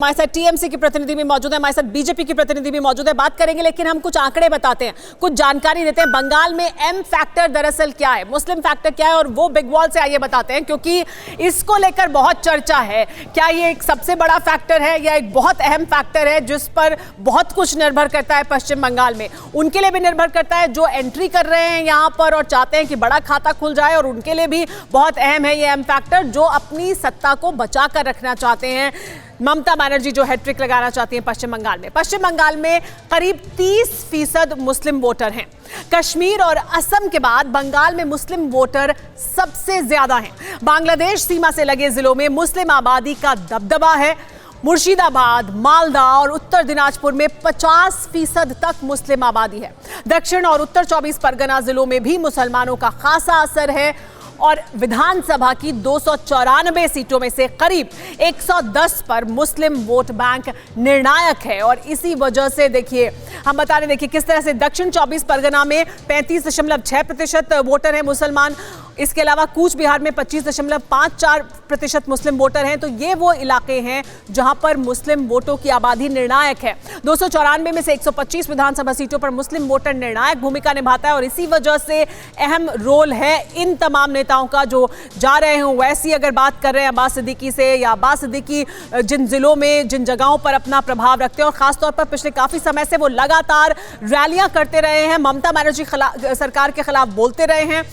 हमारे साथ टीएमसी की प्रतिनिधि भी मौजूद है, हमारे साथ बीजेपी की प्रतिनिधि भी मौजूद है। बात करेंगे, लेकिन हम कुछ आंकड़े बताते हैं, कुछ जानकारी देते हैं। बंगाल में एम फैक्टर दरअसल क्या है, मुस्लिम फैक्टर क्या है, और वो बिग वॉल से आइए बताते हैं, क्योंकि इसको लेकर बहुत चर्चा है। क्या ये एक सबसे बड़ा फैक्टर है या एक बहुत अहम फैक्टर है जिस पर बहुत कुछ निर्भर करता है पश्चिम बंगाल में? उनके लिए भी निर्भर करता है जो एंट्री कर रहे हैं यहाँ पर और चाहते हैं कि बड़ा खाता खुल जाए, और उनके लिए भी बहुत अहम है ये एम फैक्टर जो अपनी सत्ता को बचा कर रखना चाहते हैं। ममता बनर्जी जो हैट्रिक लगाना चाहती हैं पश्चिम बंगाल में। पश्चिम बंगाल में करीब 30% मुस्लिम वोटर हैं। कश्मीर और असम के बाद बंगाल में मुस्लिम वोटर सबसे ज्यादा हैं। बांग्लादेश सीमा से लगे जिलों में मुस्लिम आबादी का दबदबा है। मुर्शिदाबाद, मालदा और उत्तर दिनाजपुर में 50% तक मुस्लिम आबादी है। दक्षिण और उत्तर 24 परगना जिलों में भी मुसलमानों का खासा असर है, और विधानसभा की 294 सीटों में से करीब 110 पर मुस्लिम वोट बैंक निर्णायक है। और इसी वजह से देखिए, हम बता रहे, देखिए किस तरह से दक्षिण 24 परगना में 35.6% वोटर हैं मुसलमान। इसके अलावा कूच बिहार में 25.54% मुस्लिम वोटर हैं। तो ये वो इलाके हैं जहां पर मुस्लिम वोटों की आबादी निर्णायक है। 294 में से 125 विधानसभा सीटों पर मुस्लिम वोटर निर्णायक भूमिका निभाता है, और इसी वजह से अहम रोल है इन तमाम नेताओं का जो जा रहे हैं। वैसी अगर बात कर रहे हैं अब्बास सिद्दीकी से, या अब्बास सिद्दीकी जिन जिलों में, जिन जगहों पर अपना प्रभाव रखते हैं, और खासतौर पर पिछले काफी समय से वो लगातार रैलियां करते रहे हैं, ममता बनर्जी सरकार के खिलाफ बोलते रहे हैं।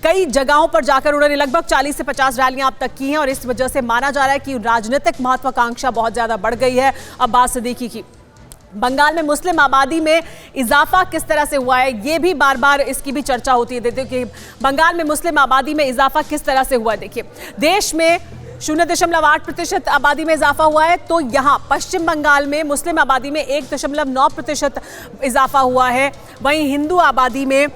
कई जगहों पर जाकर उन्होंने लगभग 40 से 50 रैलियां अब तक की हैं, और इस वजह से माना जा रहा है कि राजनीतिक महत्वाकांक्षा बहुत ज्यादा बढ़ गई है अब्बास सिद्दीकी की। बंगाल में मुस्लिम आबादी में इजाफा किस तरह से हुआ है, ये भी बार बार इसकी भी चर्चा होती है। देखिए कि बंगाल में मुस्लिम आबादी में इजाफा किस तरह से हुआ है। देखिए, देश में 0.8% आबादी में इजाफा हुआ है, तो यहाँ पश्चिम बंगाल में मुस्लिम आबादी में 1.9% इजाफा हुआ है। वहीं हिंदू आबादी में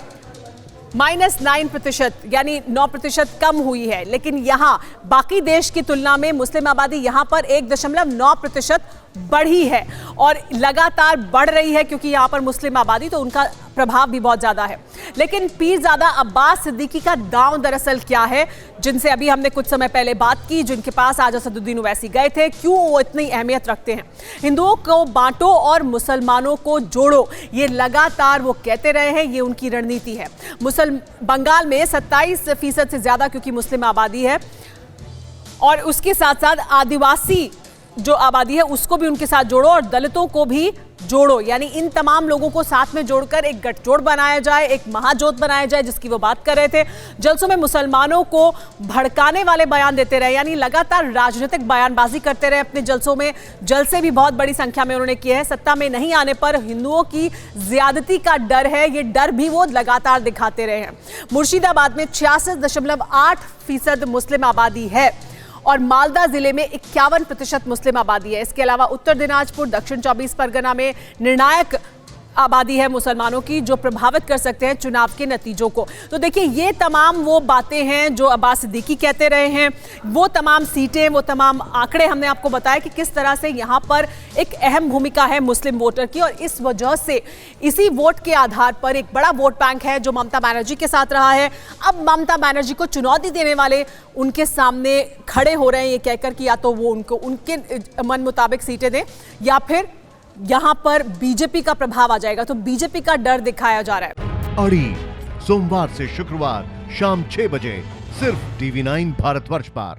-9%, यानी 9% कम हुई है। लेकिन यहाँ बाकी देश की तुलना में मुस्लिम आबादी यहाँ पर 1.9% बढ़ी है, और लगातार बढ़ रही है, क्योंकि यहाँ पर मुस्लिम आबादी, तो उनका प्रभाव भी बहुत ज्यादा है। लेकिन पीरजादा अब्बास सिद्दीकी का दांव दरअसल क्या है, जिनसे अभी हमने कुछ समय पहले बात की, जिनके पास आज असदुद्दीन ओवैसी गए थे, क्यों वो इतनी अहमियत रखते हैं? हिंदुओं को बांटो और मुसलमानों को जोड़ो, ये लगातार वो कहते रहे हैं, ये उनकी रणनीति है। बंगाल में 27% से ज्यादा क्योंकि मुस्लिम आबादी है, और उसके साथ साथ आदिवासी जो आबादी है उसको भी उनके साथ जोड़ो, और दलितों को भी जोड़ो, यानी इन तमाम लोगों को साथ में जोड़कर एक गठजोड़ बनाया जाए, एक महाजोत बनाया जाए, जिसकी वो बात कर रहे थे। जलसों में मुसलमानों को भड़काने वाले बयान देते रहे, यानी लगातार राजनीतिक बयानबाजी करते रहे अपने जलसों में। जलसे भी बहुत बड़ी संख्या में उन्होंने किए हैं। सत्ता में नहीं आने पर हिंदुओं की ज्यादती का डर है, ये डर भी वो लगातार दिखाते रहे हैं। मुर्शिदाबाद में 66.8% मुस्लिम आबादी है, और मालदा जिले में 51% मुस्लिम आबादी है। इसके अलावा उत्तर दिनाजपुर, दक्षिण 24 परगना में निर्णायक आबादी है मुसलमानों की, जो प्रभावित कर सकते हैं चुनाव के नतीजों को। तो देखिए, ये तमाम वो बातें हैं जो अब्बास सिद्दीकी कहते रहे हैं, वो तमाम सीटें, वो तमाम आंकड़े हमने आपको बताया कि किस तरह से यहाँ पर एक अहम भूमिका है मुस्लिम वोटर की, और इस वजह से इसी वोट के आधार पर एक बड़ा वोट बैंक है जो ममता बनर्जी के साथ रहा है। अब ममता बनर्जी को चुनौती देने वाले उनके सामने खड़े हो रहे हैं, ये कहकर कि या तो वो उनको उनके मन मुताबिक सीटें दें, या फिर यहां पर बीजेपी का प्रभाव आ जाएगा। तो बीजेपी का डर दिखाया जा रहा है। अड़ी सोमवार से शुक्रवार शाम 6 बजे सिर्फ TV9 भारतवर्ष पर।